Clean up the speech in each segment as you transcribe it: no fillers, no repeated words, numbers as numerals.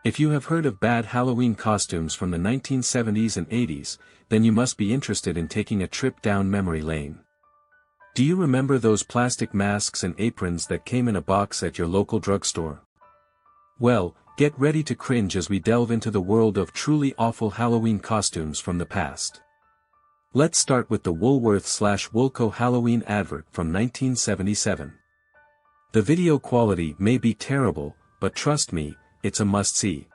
If you have heard of bad Halloween costumes from the 1970s and 80s, then you must be interested in taking a trip down memory lane. Do you remember those plastic masks and aprons that came in a box at your local drugstore? Well, get ready to cringe as we delve into the world of truly awful Halloween costumes from the past. Let's start with the Woolworth/Woolco Halloween advert from 1977. The video quality may be terrible, but trust me, it's a must-see.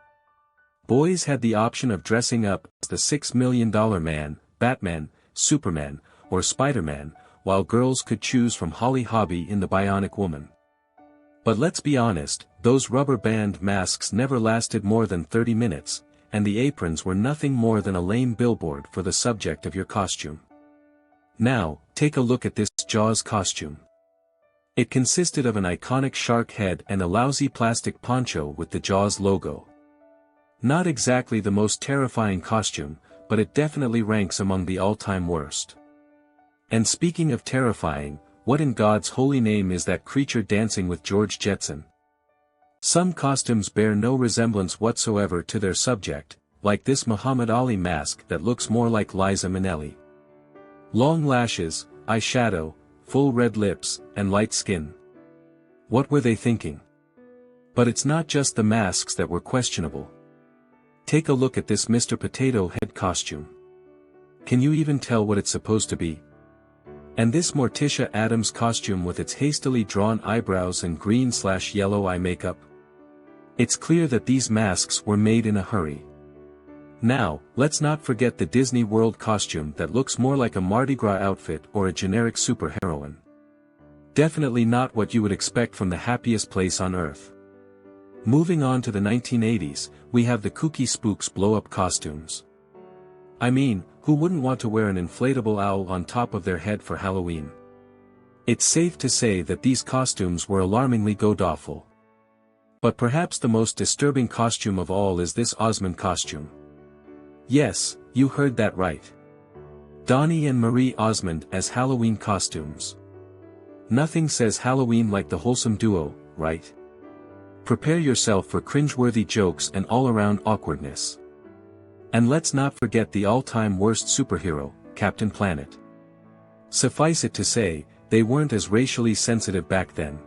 Boys had the option of dressing up as the $6 Million Man, Batman, Superman, or Spider-Man, while girls could choose from Holly Hobbie in the Bionic Woman. But let's be honest, those rubber band masks never lasted more than 30 minutes, and the aprons were nothing more than a lame billboard for the subject of your costume. Now, take a look at this Jaws costume. It consisted of an iconic shark head and a lousy plastic poncho with the Jaws logo. Not exactly the most terrifying costume, but it definitely ranks among the all-time worst. And speaking of terrifying, what in God's holy name is that creature dancing with George Jetson? Some costumes bear no resemblance whatsoever to their subject, like this Muhammad Ali mask that looks more like Liza Minnelli. Long lashes, eyeshadow, full red lips, and light skin. What were they thinking? But it's not just the masks that were questionable. Take a look at this Mr. Potato Head costume. Can you even tell what it's supposed to be? And this Morticia Addams costume with its hastily drawn eyebrows and green/yellow eye makeup? It's clear that these masks were made in a hurry. Now, let's not forget the Disney World costume that looks more like a Mardi Gras outfit or a generic superheroine. Definitely not what you would expect from the happiest place on earth. Moving on to the 1980s, we have the kooky spooks blow-up costumes. I mean, who wouldn't want to wear an inflatable owl on top of their head for Halloween? It's safe to say that these costumes were alarmingly god-awful. But perhaps the most disturbing costume of all is this Osmond costume. Yes, you heard that right. Donnie and Marie Osmond as Halloween costumes. Nothing says Halloween like the wholesome duo, right? Prepare yourself for cringe-worthy jokes and all-around awkwardness. And let's not forget the all-time worst superhero, Captain Planet. Suffice it to say, they weren't as racially sensitive back then.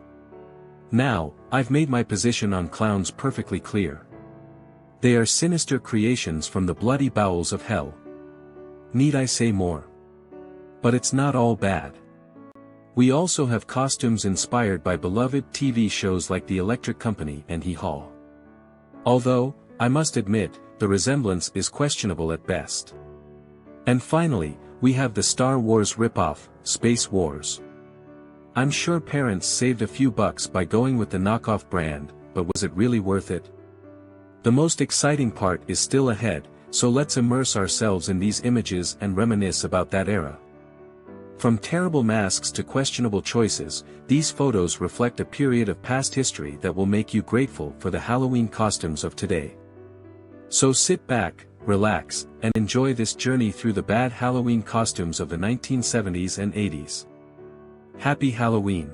Now, I've made my position on clowns perfectly clear. They are sinister creations from the bloody bowels of hell. Need I say more? But it's not all bad. We also have costumes inspired by beloved TV shows like The Electric Company and Hee Haw. Although, I must admit, the resemblance is questionable at best. And finally, we have the Star Wars ripoff, Space Wars. I'm sure parents saved a few bucks by going with the knockoff brand, but was it really worth it? The most exciting part is still ahead, so let's immerse ourselves in these images and reminisce about that era. From terrible masks to questionable choices, these photos reflect a period of past history that will make you grateful for the Halloween costumes of today. So sit back, relax, and enjoy this journey through the bad Halloween costumes of the 1970s and 80s. Happy Halloween!